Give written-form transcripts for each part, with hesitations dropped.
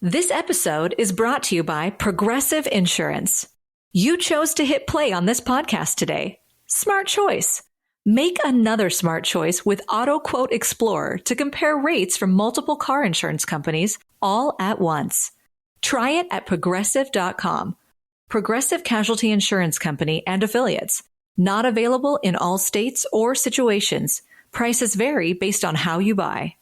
This episode is brought to you by Progressive Insurance. You chose to hit play on this podcast today. Smart choice. Make another smart choice with Auto Quote Explorer to compare rates from multiple car insurance companies all at once. Try it at progressive.com. Progressive Casualty Insurance Company and Affiliates. Not available in all states or situations. Prices vary based on how you buy.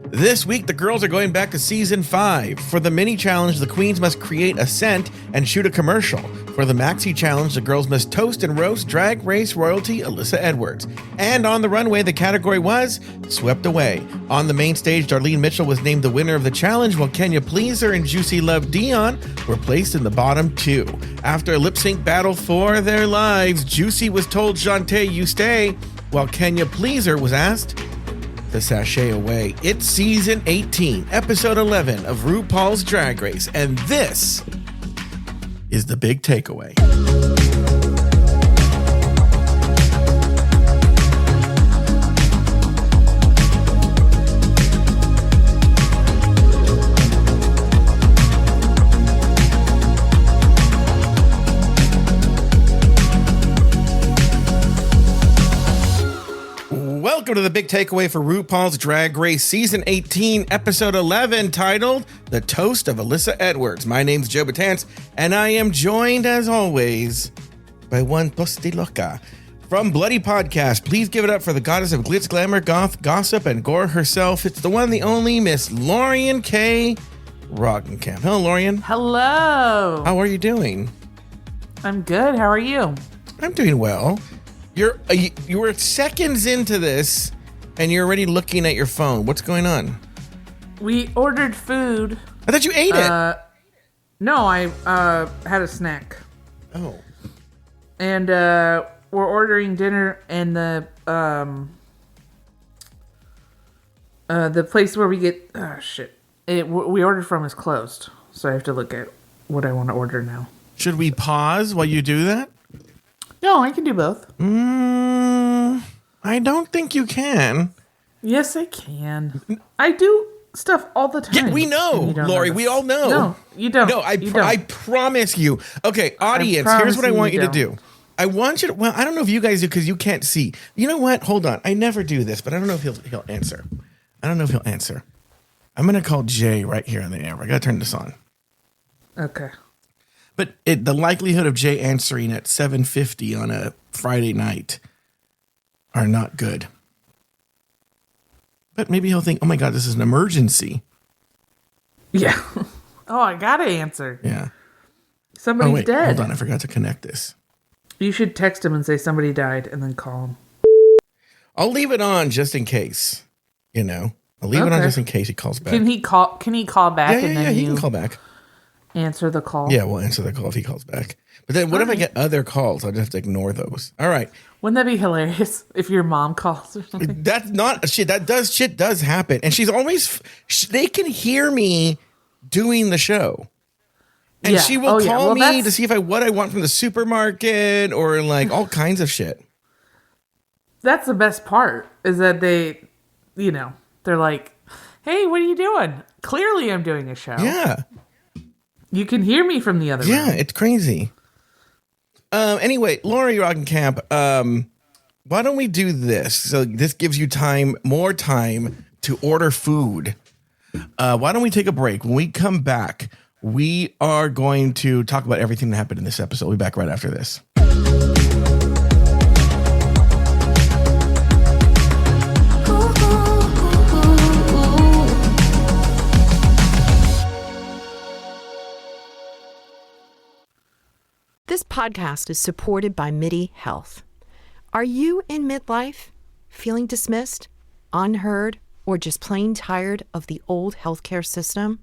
This week, the girls are going back to season 5. For the mini challenge, the queens must create a scent and shoot a commercial. For the maxi challenge, the girls must toast and roast Drag Race royalty Alyssa Edwards. And on the runway, the category was Swept Away. On the main stage, Darlene Mitchell was named the winner of the challenge, while Kenya Pleaser and Juicy Love Dion were placed in the bottom 2. After a lip sync battle for their lives, Juicy was told Shantay, you stay, while Kenya Pleaser was asked the sashay away. It's season 18, episode 11 of RuPaul's Drag Race, and this is the big takeaway. Welcome to the big takeaway for RuPaul's Drag Race Season 18, Episode 11, titled The Toast of Alyssa Edwards. My name's Joe Batance, and I am joined, as always, by one Tosti Loca. From Bloody Podcast, please give it up for the goddess of glitz, glamour, goth, gossip, and gore herself. It's the one, the only, Miss Lauri K. Roggenkamp. Hello, Laurian. Hello. How are you doing? I'm good. How are you? I'm doing well. You were seconds into this, and you're already looking at your phone. What's going on? We ordered food. I thought you ate it. No, I had a snack. Oh. And we're ordering dinner, and the place where we get we ordered from is closed, so I have to look at what I want to order now. Should we pause while you do that? No, I can do both. I don't think you can. Yes, I can. I do stuff all the time. Yeah, we know, Lauri. We all know. No, you don't. No, I promise you. Okay, audience, here's what I want you to do. I want you to, well, I don't know if you guys do because you can't see. You know what? Hold on. I never do this, but I don't know if he'll answer. I'm going to call Jay right here on the air. I got to turn this on. Okay. But the likelihood of Jay answering at 7:50 on a Friday night are not good. But maybe he'll think, oh my God, this is an emergency. Yeah. Oh, I gotta answer. Yeah. Somebody's dead. Hold on, I forgot to connect this. You should text him and say somebody died and then call him. I'll leave it on just in case. I'll leave it on just in case he calls back. Can he call back? Yeah, he can call back. Answer the call. Yeah, we'll answer the call if he calls back. But then what if I get other calls? I'll just have to ignore those. All right. Wouldn't that be hilarious if your mom calls or something? That's not shit. Shit does happen. And she's always, they can hear me doing the show. And she will call me to see what I want from the supermarket or like all kinds of shit. That's the best part is that they, they're like, hey, what are you doing? Clearly I'm doing a show. Yeah. You can hear me from the other room. Yeah, it's crazy. Anyway, Lauri Roggenkamp, why don't we do this? So this gives you more time to order food. Why don't we take a break? When we come back, we are going to talk about everything that happened in this episode. We'll be back right after this. This podcast is supported by MIDI Health. Are you in midlife, feeling dismissed, unheard, or just plain tired of the old healthcare system?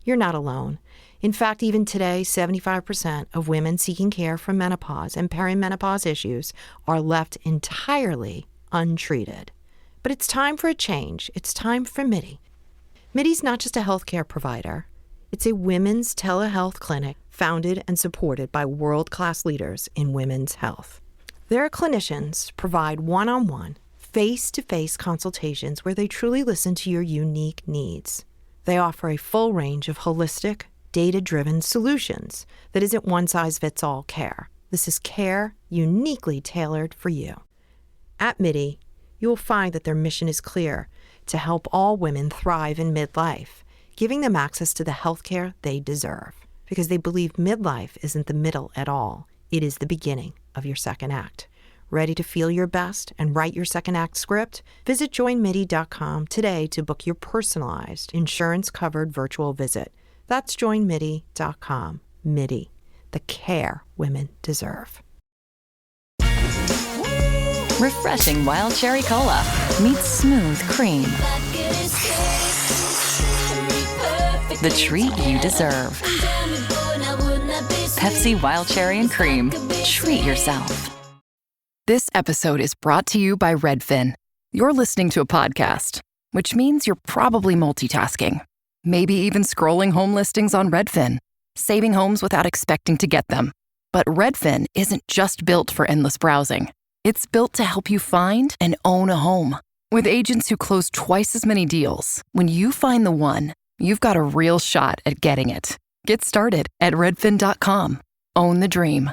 You're not alone. In fact, even today, 75% of women seeking care for menopause and perimenopause issues are left entirely untreated. But it's time for a change. It's time for MIDI. MIDI's not just a healthcare provider. It's a women's telehealth clinic founded and supported by world-class leaders in women's health. Their clinicians provide one-on-one, face-to-face consultations where they truly listen to your unique needs. They offer a full range of holistic, data-driven solutions that isn't one-size-fits-all care. This is care uniquely tailored for you. At MIDI, you will find that their mission is clear: to help all women thrive in midlife, giving them access to the healthcare they deserve. Because they believe midlife isn't the middle at all. It is the beginning of your second act. Ready to feel your best and write your second act script? Visit joinmidi.com today to book your personalized, insurance-covered virtual visit. That's joinmidi.com. MIDI, the care women deserve. Refreshing wild cherry cola meets smooth cream. The treat you deserve. Pepsi Wild Cherry and Cream. Treat yourself. This episode is brought to you by Redfin. You're listening to a podcast, which means you're probably multitasking. Maybe even scrolling home listings on Redfin, saving homes without expecting to get them. But Redfin isn't just built for endless browsing. It's built to help you find and own a home. With agents who close twice as many deals, when you find the one, you've got a real shot at getting it. Get started at redfin.com. Own the dream.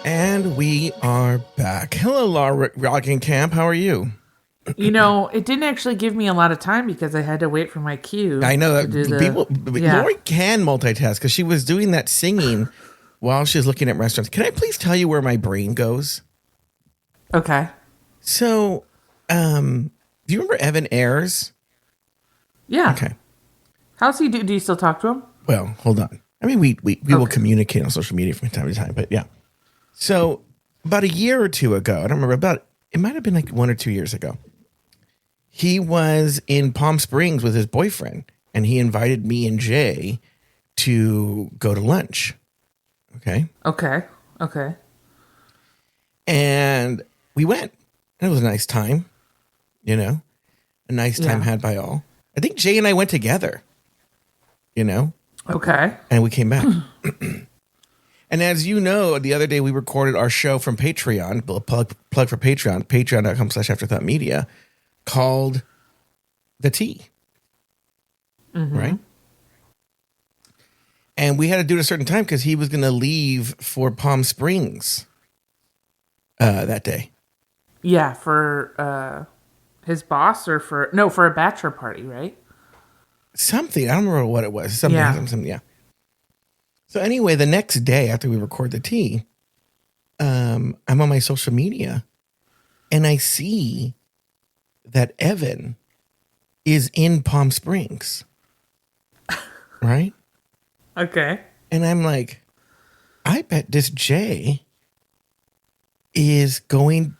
And we are back. Hello, Lauri Rockingham. How are you? You know, it didn't actually give me a lot of time because I had to wait for my cue. I know that Lauri can multitask because she was doing that singing while she was looking at restaurants. Can I please tell you where my brain goes? Okay. So, do you remember Evan Ayers? Yeah. Okay. How's he do? Do you still talk to him? Well, hold on. I mean, we will communicate on social media from time to time, but yeah. So about a year or two ago, I don't remember, it might have been like 1 or 2 years ago. He was in Palm Springs with his boyfriend, and he invited me and Jay to go to lunch. Okay. And we went. And it was a nice time, a nice time had by all. I think Jay and I went together, Okay. and we came back. And as you know, the other day we recorded our show from Patreon, plug for Patreon, patreon.com/afterthoughtmedia, called The Tea. Mm-hmm. Right? And we had to do it at a certain time because he was going to leave for Palm Springs that day. Yeah, for his boss or for a bachelor party, right? Something. I don't remember what it was. Something, yeah. So anyway, the next day after we record The Tea, I'm on my social media and I see that Evan is in Palm Springs. Right? Okay. And I'm like, I bet this Jay is going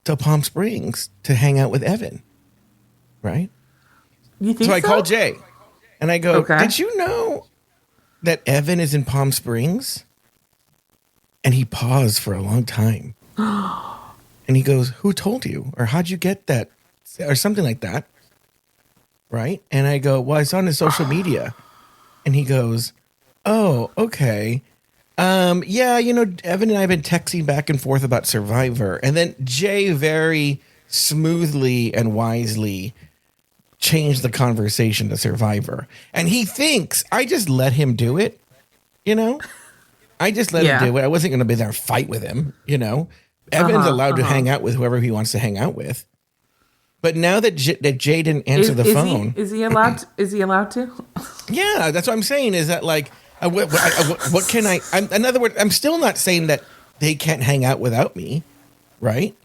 to Palm Springs to hang out with Evan. Right? You think so? I call Jay and I go, okay. Did you know that Evan is in Palm Springs? And he paused for a long time. And he goes, who told you? Or how'd you get that? Or something like that. Right? And I go, well, I saw on his social media. And he goes, oh, okay. Yeah, Evan and I have been texting back and forth about Survivor. And then Jay very smoothly and wisely changed the conversation to Survivor. And he thinks I just let him do it. I just let him do it. I wasn't going to be there and fight with him. Evan's allowed to hang out with whoever he wants to hang out with. But now that Jay didn't answer the phone, is he allowed? To? Yeah, that's what I'm saying. Is that like what can I? In other words, I'm still not saying that they can't hang out without me, right?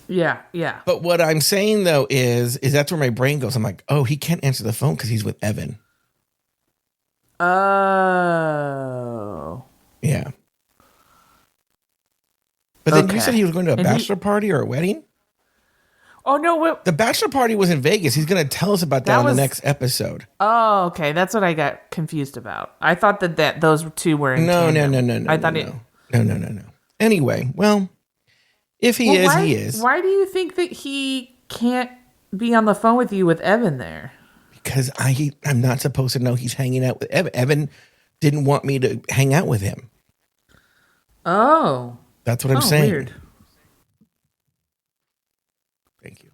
Yeah. But what I'm saying though is that's where my brain goes. I'm like, oh, he can't answer the phone because he's with Evan. Oh. Yeah. But then you said he was going to a bachelor party or a wedding? Oh, no. The bachelor party was in Vegas. He's going to tell us about that on the next episode. Oh, okay. That's what I got confused about. I thought that those two were in tandem. No. I thought No. Anyway, well, if he is, he is. Why do you think that he can't be on the phone with you with Evan there? Because I'm not supposed to know he's hanging out with Evan. Evan didn't want me to hang out with him. Oh. That's what I'm saying. Weird. Thank you.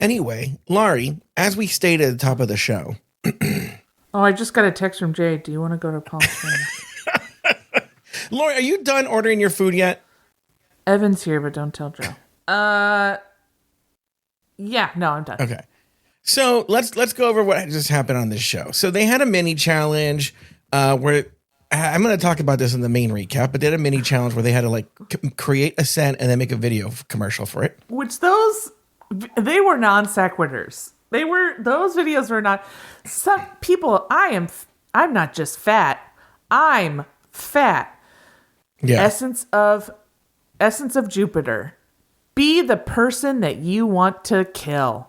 Anyway, Lauri, as we stated at the top of the show. Oh, I just got a text from Jay. Do you want to go to Palm Springs? Lauri, are you done ordering your food yet? Evan's here, but don't tell Joe. Yeah, no, I'm done. Okay. So let's go over what just happened on this show. So they had a mini challenge where I'm going to talk about this in the main recap, but they had a mini challenge where they had to like create a scent and then make a video commercial for it. Which they were non sequiturs. Those videos were not. Some people, I'm not just fat. I'm fat. Yeah. Essence of Jupiter. Be the person that you want to kill.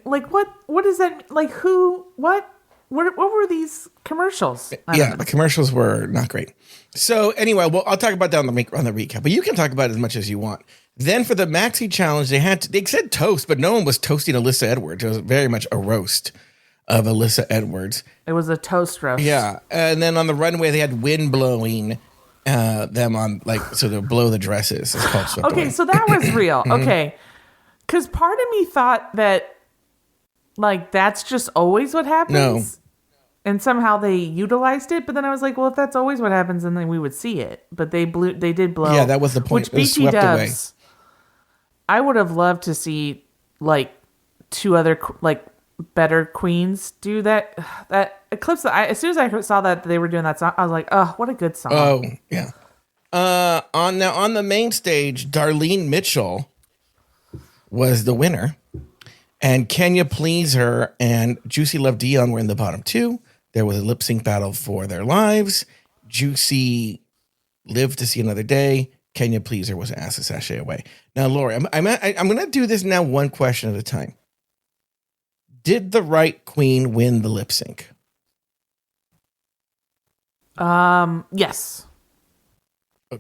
Like what does that like? Who? What were these commercials? Yeah, the commercials were not great. So anyway, well, I'll talk about that on the recap, but you can talk about it as much as you want. Then for the maxi challenge, they said toast, but no one was toasting Alyssa Edwards. It was very much a roast of Alyssa Edwards. It was a toast roast. Yeah, and then on the runway they had wind blowing them on like so to blow the dresses. It's called swept away. So that was real. Okay, because part of me thought that like that's just always what happens. No. And somehow they utilized it, but then I was like, well, if that's always what happens, then we would see it. But they did blow. Yeah, that was the point. Which BT Dubs, I would have loved to see like two other like better queens do that eclipse. As soon as I saw that they were doing that song, I was like, oh, what a good song. Oh yeah. On the main stage, Darlene Mitchell was the winner, and Can You Please Her and Juicy Love Dion were in the bottom two. There was a lip sync battle for their lives. Juicy lived to see another day. Can You Please Her was asked a sashay away. Now, Lauri, I'm going to do this now one question at a time. Did the right queen win the lip sync? Yes.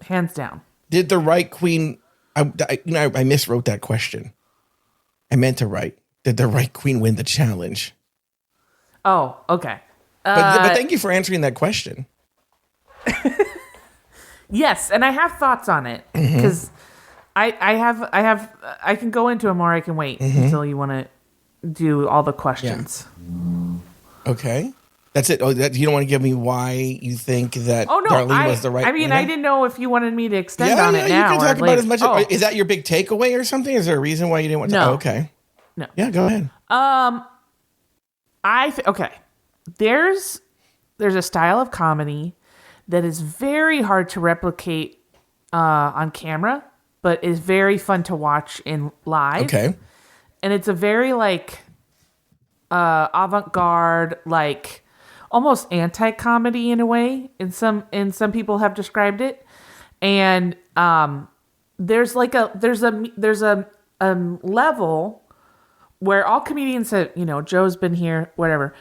Hands down. Did the right queen? I miswrote that question. I meant to write. Did the right queen win the challenge? Oh, okay. But thank you for answering that question. Yes, and I have thoughts on it because I can go into them or I can wait until you want to do all the questions. Yeah. Okay, that's it. Oh, you don't want to give me why you think that Darlene was the right. I mean, winner? I didn't know if you wanted me to extend on it now. You can talk about like, as much. Is that your big takeaway or something? Is there a reason why you didn't want to? No. Oh, okay. No. Yeah, go ahead. Okay. There's a style of comedy that is very hard to replicate on camera, but is very fun to watch in live. Okay. And it's a very like avant-garde, like almost anti-comedy in a way. And some people have described it. And there's a level where all comedians have, Joe's been here, whatever,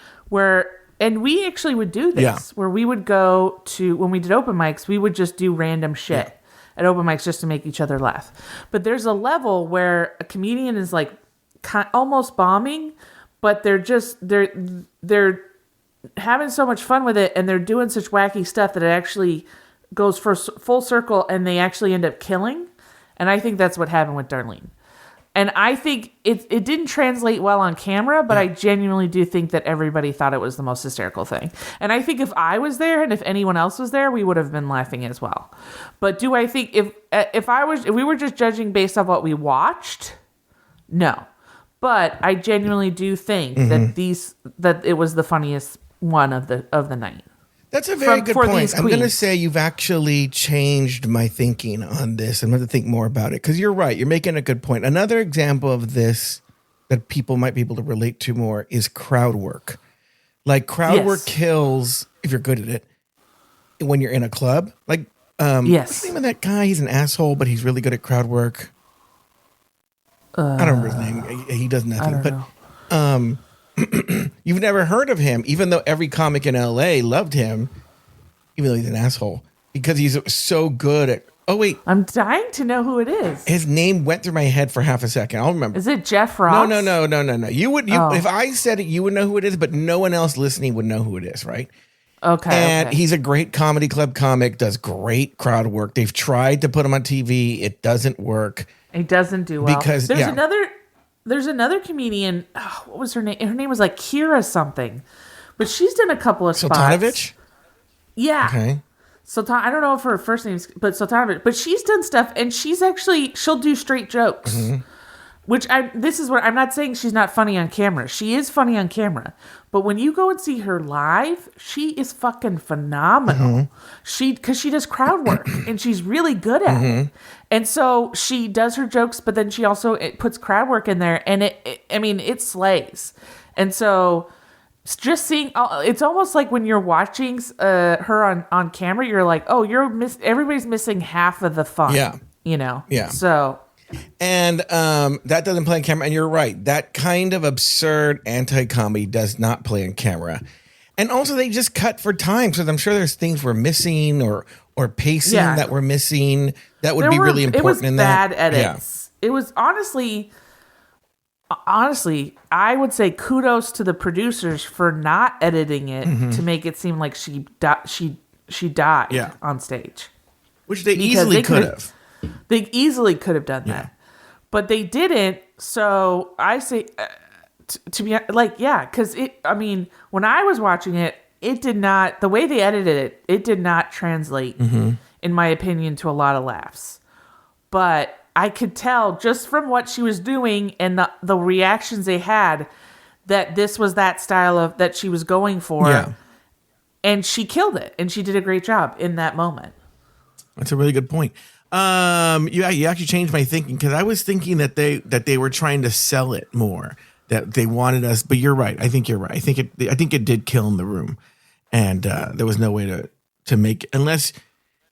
and we actually would do this, where we would go to, when we did open mics, we would just do random shit at open mics just to make each other laugh. But there's a level where a comedian is like almost bombing, but they're having so much fun with it, and they're doing such wacky stuff that it actually goes for full circle, and they actually end up killing. And I think that's what happened with Darlene. And I think it didn't translate well on camera, but I genuinely do think that everybody thought it was the most hysterical thing. And I think if I was there and if anyone else was there, we would have been laughing as well. But do I think if we were just judging based off what we watched, no. But I genuinely do think that it was the funniest one of the night. That's a very good point. I'm going to say you've actually changed my thinking on this. I'm going to think more about it because you're right. You're making a good point. Another example of this that people might be able to relate to more is crowd work. Like crowd work kills if you're good at it when you're in a club. Like, what's the name of that guy? He's an asshole, but he's really good at crowd work. I don't remember his name. He does nothing. But you've never heard of him, even though every comic in LA loved him, even though he's an asshole, because he's so good Oh, wait. I'm dying to know who it is. His name went through my head for half a second. I'll remember. Is it Jeff Ross? No. If I said it, you would know who it is, but no one else listening would know who it is, right? Okay. And he's a great comedy club comic, does great crowd work. They've tried to put him on TV. It doesn't work. It doesn't do well. Because, There's another comedian. Oh, what was her name? Her name was like Kira something. But she's done a couple of spots. Sultanovich? Yeah. Okay. I don't know if her first name's, but Sultanovich. But she's done stuff, and she'll do straight jokes. Mm-hmm. I'm not saying she's not funny on camera. She is funny on camera. But when you go and see her live, she is fucking phenomenal. Mm-hmm. Because she does crowd work, and she's really good at it. And so she does her jokes, but then she also puts crowd work in there, and it slays. And so just seeing, it's almost like when you're watching her on camera, you're like, oh, everybody's missing half of the fun. Yeah. Yeah. So. And that doesn't play on camera. And you're right. That kind of absurd anti-comedy does not play on camera. And also they just cut for time. So I'm sure there's things we're missing or pacing that we're missing. That would be really important in that. It was bad edits. Yeah. It was honestly, I would say kudos to the producers for not editing it to make it seem like she died on stage. Which they easily could have. They easily could have done that, but they didn't. So I say, to be like, because when I was watching it, it did not, the way they edited it did not translate, in my opinion, to a lot of laughs. But I could tell just from what she was doing and the reactions they had that this was that style of that she was going for. Yeah. And she killed it, and she did a great job in that moment. That's a really good point. You actually changed my thinking, because I was thinking that they were trying to sell it more, that they wanted us. But you're right. I think you're right. I think it did kill in the room, and there was no way to make it, unless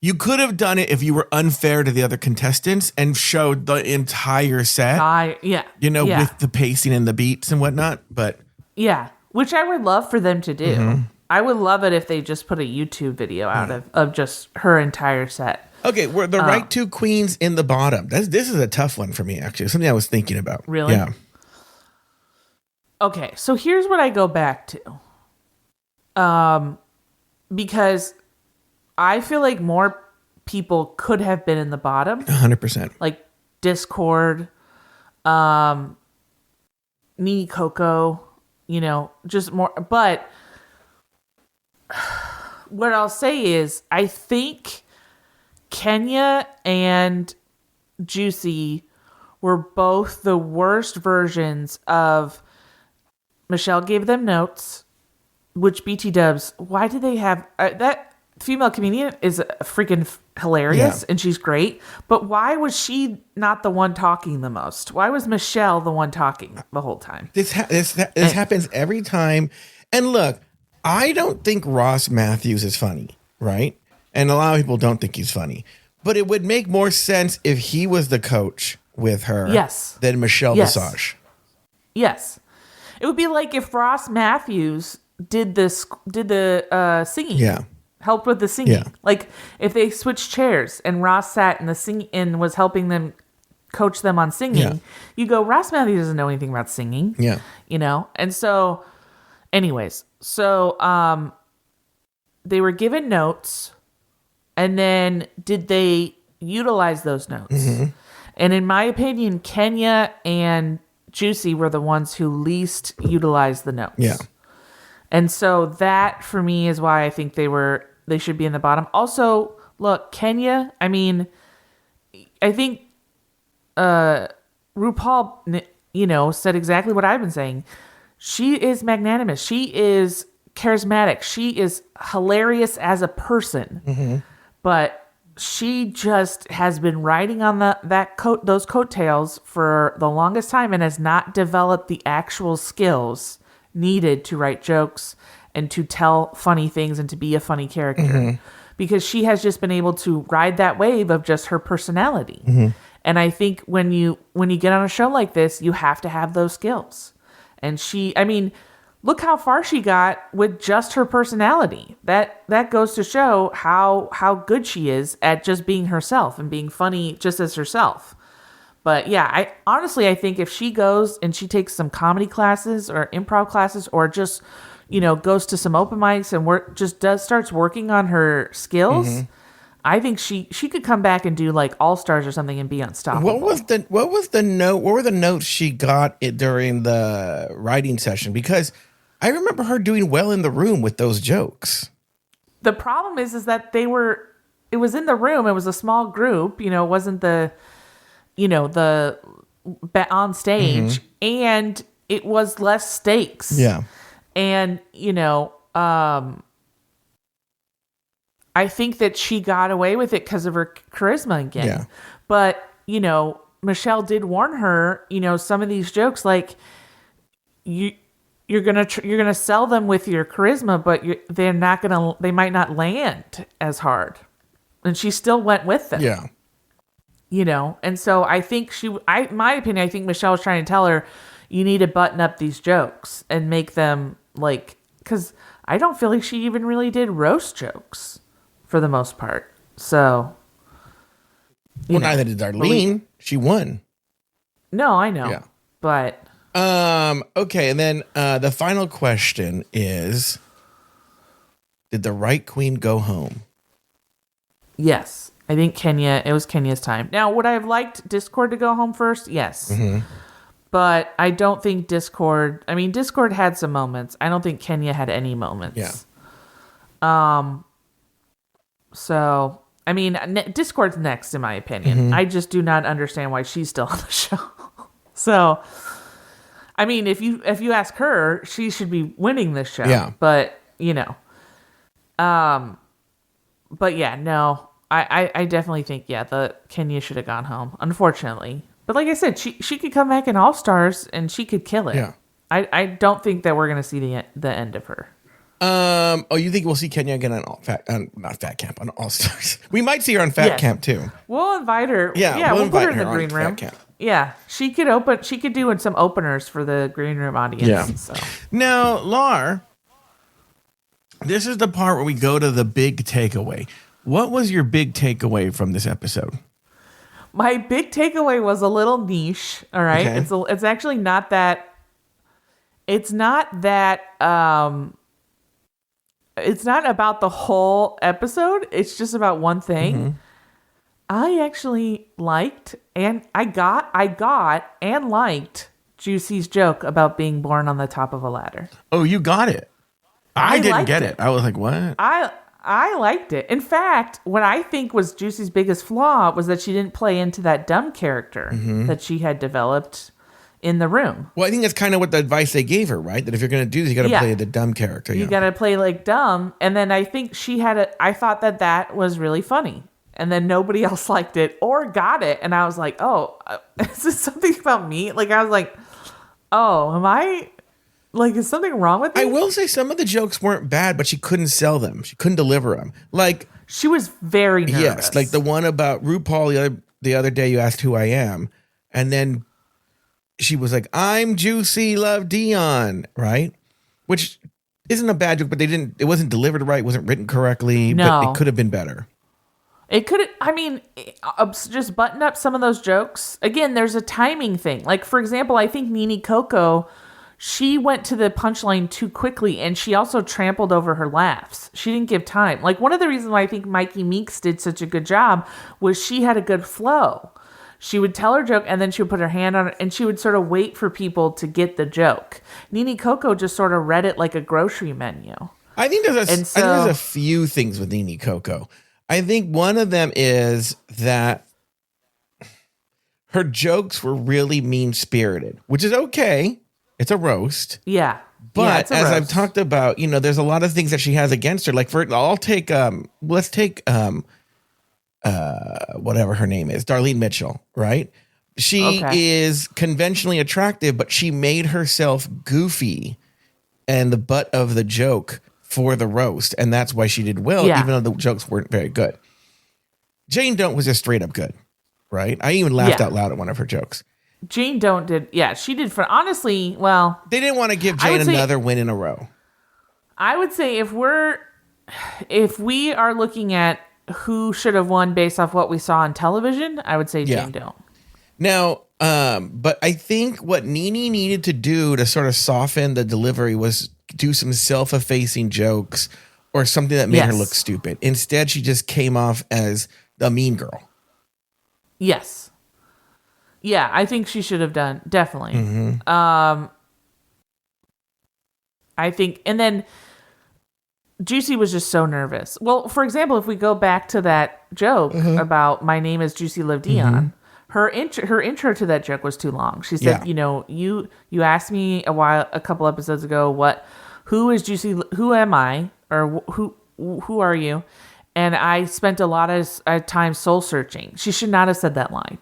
you could have done it if you were unfair to the other contestants and showed the entire set. With the pacing and the beats and whatnot. But which I would love for them to do. I would love it if they just put a YouTube video out of just her entire set. Okay, we're the right two queens in the bottom. This is a tough one for me, actually. Something I was thinking about. Really? Yeah. Okay, so here's what I go back to. Because I feel like more people could have been in the bottom. 100%. Like Discord, Nini Coco, just more. But what I'll say is, I think Kenya and Juicy were both the worst versions of Michelle gave them notes, which BT dubs, why do they have that female comedian is freaking hilarious and she's great, but why was she not the one talking the most? Why was Michelle the one talking the whole time? This happens every time. And look, I don't think Ross Matthews is funny, right? And a lot of people don't think he's funny. But it would make more sense if he was the coach with her than Michelle Visage. Yes. It would be like if Ross Matthews did the singing. Yeah. Helped with the singing. Yeah. Like if they switched chairs and Ross sat in the sing and was helping them coach them on singing, you go, Ross Matthews doesn't know anything about singing. Yeah. And so anyways, they were given notes, and then did they utilize those notes? Mm-hmm. And in my opinion, Kenya and Juicy were the ones who least utilized the notes. Yeah. And so that for me is why I think they should be in the bottom. Also, look, Kenya, I think RuPaul, said exactly what I've been saying. She is magnanimous. She is charismatic. She is hilarious as a person. Mm-hmm. But she just has been riding on those coattails for the longest time and has not developed the actual skills needed to write jokes and to tell funny things and to be a funny character. Mm-hmm. Because she has just been able to ride that wave of just her personality. Mm-hmm. And I think when you get on a show like this, you have to have those skills. And look how far she got with just her personality. That goes to show how good she is at just being herself and being funny just as herself. But yeah, I think if she goes and she takes some comedy classes or improv classes, or just, goes to some open mics and starts working on her skills, I think she could come back and do like All Stars or something and be unstoppable. What were the notes she got during the writing session? Because I remember her doing well in the room with those jokes. The problem is that it was in the room. It was a small group, it wasn't the on stage, and it was less stakes. Yeah. And, I think that she got away with it because of her charisma again. Yeah. But, Michelle did warn her, some of these jokes, like you're going to sell them with your charisma, but they might not land as hard. And she still went with them. Yeah. And so I think my opinion, I think Michelle was trying to tell her, you need to button up these jokes and make them because I don't feel like she even really did roast jokes for the most part. So, neither did Darlene. She won. No, I know. Yeah. But okay, and then the final question is, did the right queen go home? Yes. I think it was Kenya's time. Now, would I have liked Discord to go home first? Yes. But I don't think Discord had some moments. I don't think Kenya had any moments. Yeah. So, Discord's next, in my opinion. I just do not understand why she's still on the show. So, if you ask her, she should be winning this show. Yeah. But, but yeah, no. I definitely think, the Kenya should have gone home, unfortunately. But like I said, she could come back in All Stars and she could kill it. Yeah. I don't think that we're going to see the end of her. You think we'll see Kenya again on not Fat Camp, on All Stars? We might see her on Fat Camp too. We'll invite her. Yeah, we'll put her in the green Fat room. Camp. Yeah, she could do some openers for the green room audience. Yeah. So. Now, Laur, this is the part where we go to the big takeaway. What was your big takeaway from this episode? My big takeaway was a little niche. All right. Okay. It's actually not that. It's not that. It's not about the whole episode. It's just about one thing. I actually liked and I got and liked Juicy's joke about being born on the top of a ladder. Oh, you got it. I didn't get it. I was like, what? I liked it. In fact, what I think was Juicy's biggest flaw was that she didn't play into that dumb character that she had developed in the room. Well, I think that's kind of what the advice they gave her, right? That if you're going to do this, you got to play the dumb character. You got to play like dumb. And then I think I thought that was really funny. And then nobody else liked it or got it. And I was like, oh, is this something about me? Like, I was like, oh, am I... Like, is something wrong with me? I will say some of the jokes weren't bad, but she couldn't sell them. She couldn't deliver them. Like, she was very nervous. Yes, like the one about RuPaul the other day, you asked who I am. And then she was like, I'm Juicy, love Dion, right? Which isn't a bad joke, but it wasn't delivered right, it wasn't written correctly, but it could have been better. It could, just button up some of those jokes. Again, there's a timing thing. Like, for example, I think Nene Coco, she went to the punchline too quickly, and she also trampled over her laughs. She didn't give time. Like, one of the reasons why I think Mikey Meeks did such a good job was she had a good flow. She would tell her joke, and then she would put her hand on it, and she would sort of wait for people to get the joke. Nene Coco just sort of read it like a grocery menu. I think there's a few things with Nene Coco. I think one of them is that her jokes were really mean-spirited, which is okay. It's a roast. Yeah. But as I've talked about, there's a lot of things that she has against her. Like let's take whatever her name is, Darlene Mitchell, right? She is conventionally attractive, but she made herself goofy and the butt of the joke for the roast. And that's why she did well, even though the jokes weren't very good. Jane Don't was just straight up good, right? I even laughed out loud at one of her jokes. Jane Don't did, she did for, honestly, well. They didn't want to give Jane another win in a row. I would say if we are looking at who should have won based off what we saw on television, I would say Jane Don't. Now, but I think what Nene needed to do to sort of soften the delivery was do some self-effacing jokes or something that made her look stupid. Instead, she just came off as a mean girl. Yes. Yeah, I think she should have done, definitely. Mm-hmm. I think, and then Juicy was just so nervous. Well, for example, if we go back to that joke about my name is Juicy Liv Dion, her intro to that joke was too long. She said, you asked me a couple episodes ago, who is Juicy, who am I, or who are you? And I spent a lot of time soul searching. She should not have said that line.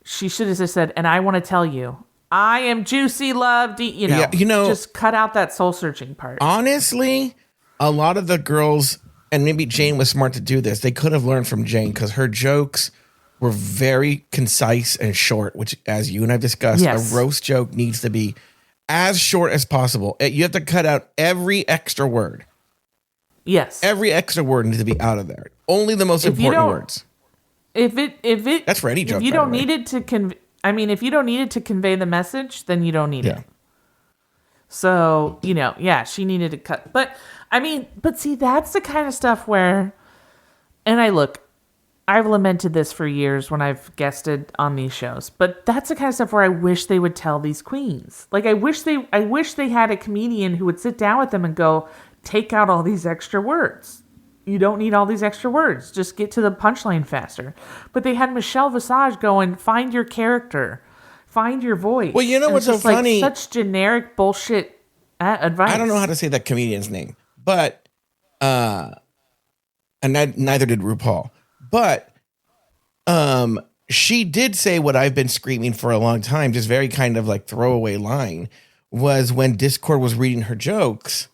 She should have just said, and I want to tell you, I am Juicy Love D. Just cut out that soul searching part. Honestly, a lot of the girls, and maybe Jane was smart to do this, they could have learned from Jane because her jokes were very concise and short, which, as you and I discussed, a roast joke needs to be as short as possible. You have to cut out every extra word. Yes. Every extra word needs to be out of there. Only the most important words. If it that's for any joke. If you don't need it to if you don't need it to convey the message, then you don't need it. So, she needed to cut. But see, that's the kind of stuff where, and I've lamented this for years when I've guested on these shows, but that's the kind of stuff where I wish they would tell these queens. Like, I wish they had a comedian who would sit down with them and go, take out all these extra words. You don't need all these extra words. Just get to the punchline faster. But they had Michelle Visage going, find your character. Find your voice. Well, you know what's so funny? Such generic bullshit advice. I don't know how to say that comedian's name, but, and neither did RuPaul. But she did say what I've been screaming for a long time, just very kind of like throwaway line, was when Discord was reading her jokes.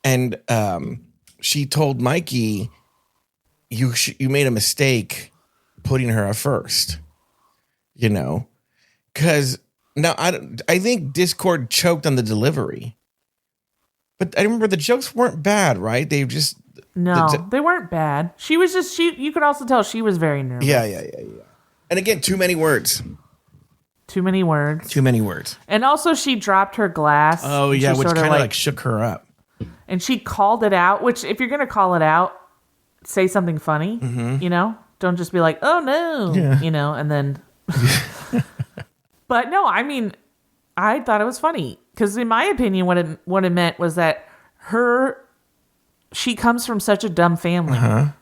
And she told Mikey, you made a mistake putting her at first, because now I think Discord choked on the delivery, but I remember the jokes weren't bad, right? They just they weren't bad. She was just you could also tell she was very nervous. Yeah. And again, too many words. And also she dropped her glass. Oh yeah, which kind of like shook her up. And she called it out, which if you're going to call it out, say something funny, Don't just be like, oh no, and then. But no, I thought it was funny because in my opinion, what it meant was that she comes from such a dumb family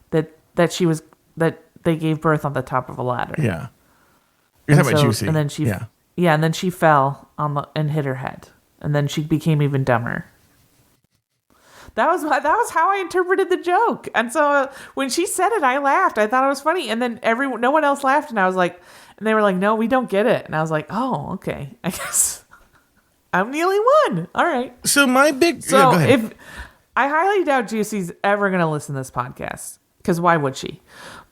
that they gave birth on the top of a ladder. Yeah. You're talking about Juicy. And then and then she fell and hit her head. And then she became even dumber. That was how I interpreted the joke. And so when she said it, I laughed. I thought it was funny. And then no one else laughed. And I was like, and they were like, no, we don't get it. And I was like, oh, okay. I guess I'm the only one. All right. So go ahead. If I highly doubt Juicy's ever going to listen to this podcast, because why would she?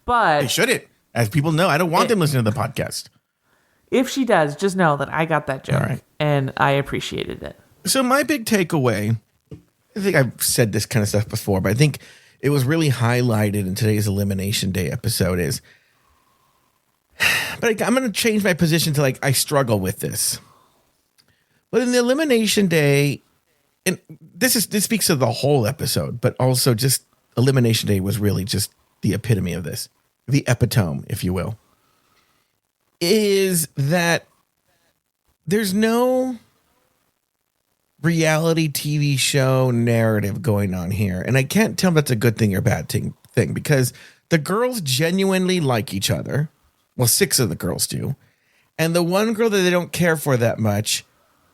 But they shouldn't. As people know, I don't want them listening to the podcast. If she does, just know that I got that joke. All right. And I appreciated it. So my big takeaway, I think I've said this kind of stuff before, but I think it was really highlighted in today's Elimination Day episode is, but I'm going to change my position to I struggle with this. But in the Elimination Day, and this speaks to the whole episode, but also just Elimination Day was really just the epitome of this, the epitome, if you will, is that there's no reality TV show narrative going on here. And I can't tell if that's a good thing or bad thing because the girls genuinely like each other. Well, 6 of the girls do. And the one girl that they don't care for that much,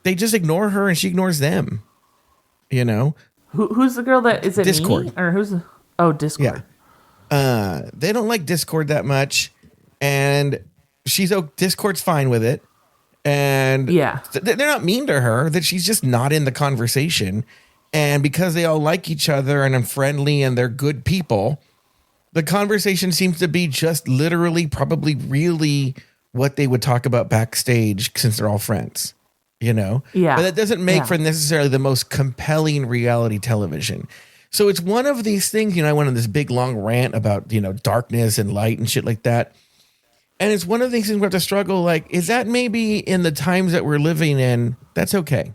they just ignore her and she ignores them. Who's the girl that is it? Discord. Or who's Discord? Yeah. They don't like Discord that much. And Discord's fine with it. And they're not mean to her, that she's just not in the conversation. And because they all like each other and are friendly and they're good people, the conversation seems to be just literally probably really what they would talk about backstage since they're all friends, you know? Yeah. But that doesn't make for necessarily the most compelling reality television. So it's one of these things, I went on this big long rant about, darkness and light and shit like that. And it's one of the things we have to struggle. Like, is that maybe in the times that we're living in, that's okay.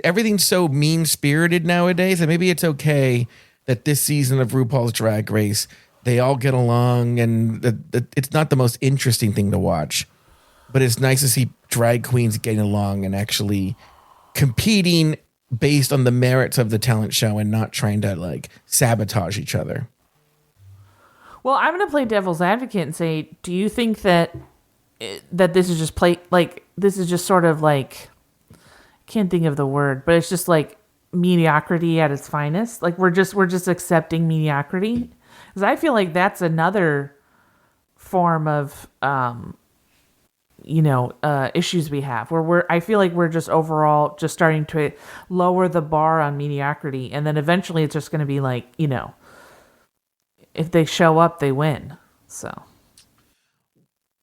Everything's so mean-spirited nowadays that maybe it's okay that this season of RuPaul's Drag Race, they all get along, and it's not the most interesting thing to watch. But it's nice to see drag queens getting along and actually competing based on the merits of the talent show and not trying to, like, sabotage each other. Well, I'm going to play devil's advocate and say, do you think that this is just this is just sort of like, I can't think of the word, but it's just like mediocrity at its finest? Like we're just accepting mediocrity? Because I feel like that's another form of, issues we have where I feel like we're just overall just starting to lower the bar on mediocrity. And then eventually it's just going to be like, if they show up, they win. So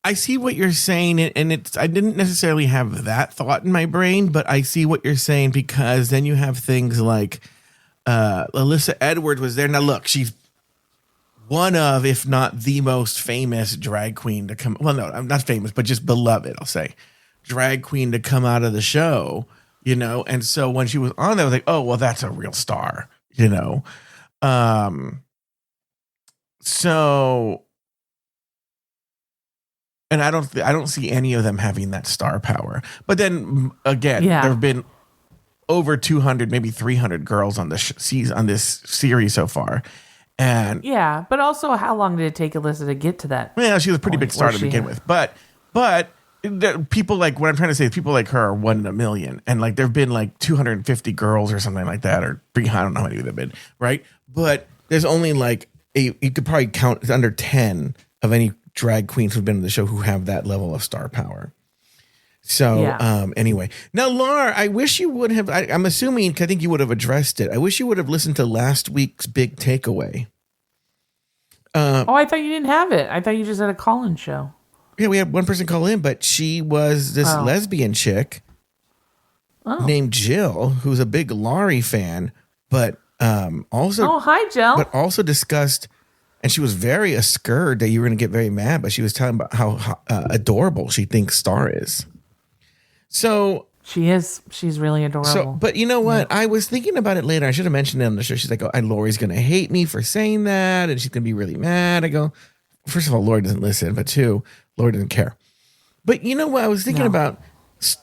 I see what you're saying, and I didn't necessarily have that thought in my brain, but I see what you're saying, because then you have things like Alyssa Edwards was there. Now look, she's one of, if not the most famous drag queen to come. Well, no, I'm not famous, but just beloved, I'll say, drag queen to come out of the show, And so when she was on there, I was like, oh, well, that's a real star, So, and I don't see any of them having that star power. But then again, there have been over 200, maybe 300 girls on this on this series so far. And yeah, but also, how long did it take Alyssa to get to that? Yeah, she was a pretty big star to begin with. But people like, what I'm trying to say is people like her are 1 in a million. And like, there've been like 250 girls or something like that, or 300, I don't know how many there've been, right? But there's only like you could probably count under 10 of any drag queens who've been in the show who have that level of star power. So anyway, now Laura, I wish you would have, I'm assuming, I think you would have addressed it. I wish you would have listened to last week's big takeaway. I thought you didn't have it. I thought you just had a call-in show. Yeah, we had one person call in, but she was this lesbian chick named Jill, who's a big Lauri fan, but also, hi Jill, but also discussed, and she was very assured that you were going to get very mad, but she was talking about how adorable she thinks Star is. So she is. She's really adorable. So, but you know what? Yeah. I was thinking about it later. I should have mentioned it on the show. She's like, "Oh, Lauri's going to hate me for saying that, and she's going to be really mad." I go, first of all, Lauri doesn't listen, but two, Lauri doesn't care. But you know what? I was thinking about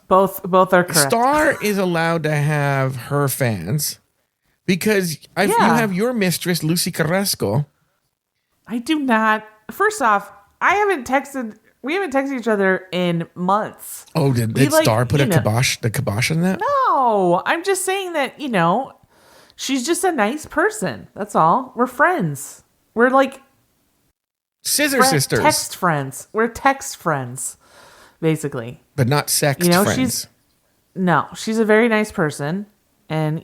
both are correct. Star is allowed to have her fans because you have your mistress, Lucy Carrasco. I do not. First off, we haven't texted each other in months. Oh, did Star put the kibosh on that? No, I'm just saying that, she's just a nice person. That's all. We're friends. We're like scissor sisters. Text friends. We're text friends, basically. But not sex friends. She's a very nice person. And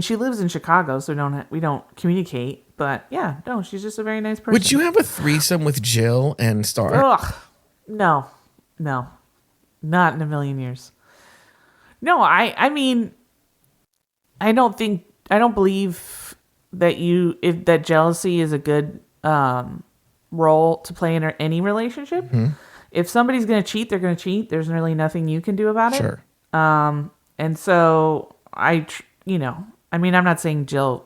she lives in Chicago, so we don't communicate. But she's just a very nice person. Would you have a threesome with Jill and Star? Ugh, no, not in a million years. No, I mean, I don't believe that that jealousy is a good role to play in any relationship. Mm-hmm. If somebody's going to cheat, they're going to cheat. There's really nothing you can do about it. Sure. And so I'm not saying Jill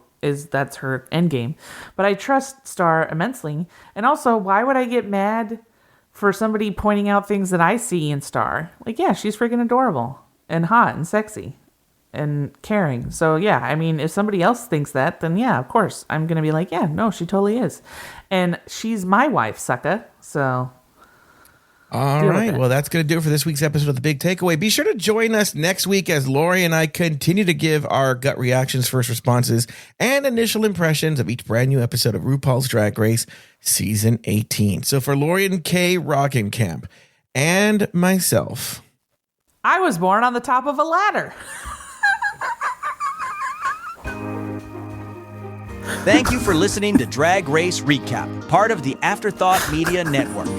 that's her end game, but I trust Star immensely. And also, why would I get mad for somebody pointing out things that I see in Star? Like, she's freaking adorable and hot and sexy and caring. So if somebody else thinks that, then of course I'm gonna be like, no, she totally is, and she's my wife, sucker. So. All right. Well, that's going to do it for this week's episode of The Big Takeaway. Be sure to join us next week as Lauri and I continue to give our gut reactions, first responses, and initial impressions of each brand new episode of RuPaul's Drag Race Season 18. So for Lauri and Kay Roggenkamp and myself, I was born on the top of a ladder. Thank you for listening to Drag Race Recap, part of the Afterthought Media Network.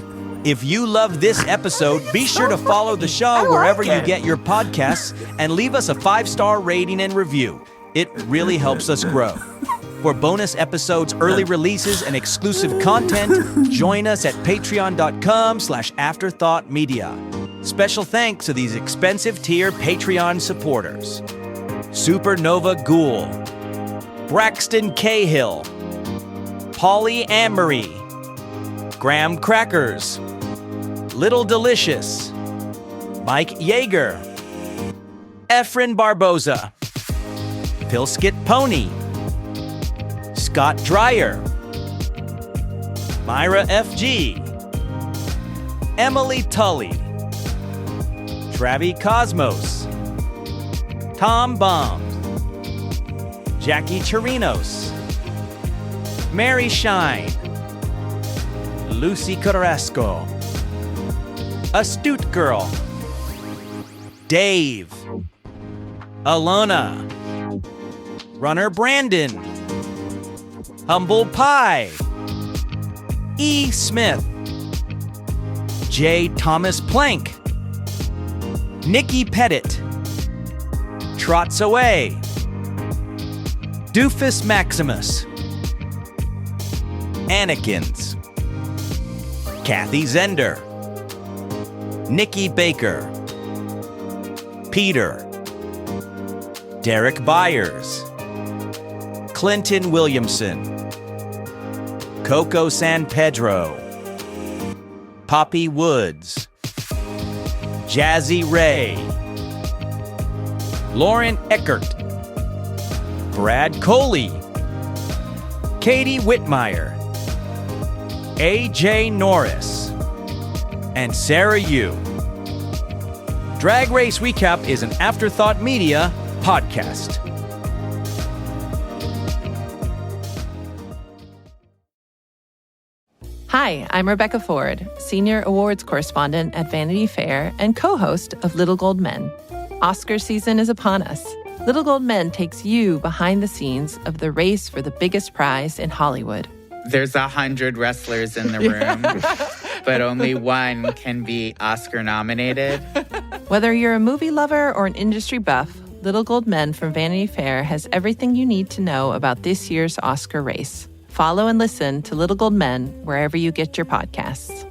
If you loved this episode, be sure to follow the show wherever you get your podcasts and leave us a 5-star rating and review. It really helps us grow. For bonus episodes, early releases, and exclusive content, join us at patreon.com/afterthoughtmedia. Special thanks to these expensive tier Patreon supporters: Supernova Ghoul, Braxton Cahill, Polly Amory, Graham Crackers, Little Delicious, Mike Yeager, Efren Barboza, Pilskit Pony, Scott Dreyer, Myra FG, Emily Tully, Travi Cosmos, Tom Bombs, Jackie Chirinos, Mary Shine, Lucy Carrasco, Astute Girl, Dave, Alona, Runner Brandon, Humble Pie, E. Smith, J. Thomas Plank, Nikki Pettit, Trots Away, Doofus Maximus, Anakins, Kathy Zender, Nikki Baker, Peter, Derek Byers, Clinton Williamson, Coco San Pedro, Poppy Woods, Jazzy Ray, Lauren Eckert, Brad Coley, Katie Whitmire, A.J. Norris, and Sarah Yu. Drag Race Recap is an Afterthought Media podcast. Hi, I'm Rebecca Ford, Senior Awards Correspondent at Vanity Fair and co-host of Little Gold Men. Oscar season is upon us. Little Gold Men takes you behind the scenes of the race for the biggest prize in Hollywood. There's 100 wrestlers in the room, but only one can be Oscar nominated. Whether you're a movie lover or an industry buff, Little Gold Men from Vanity Fair has everything you need to know about this year's Oscar race. Follow and listen to Little Gold Men wherever you get your podcasts.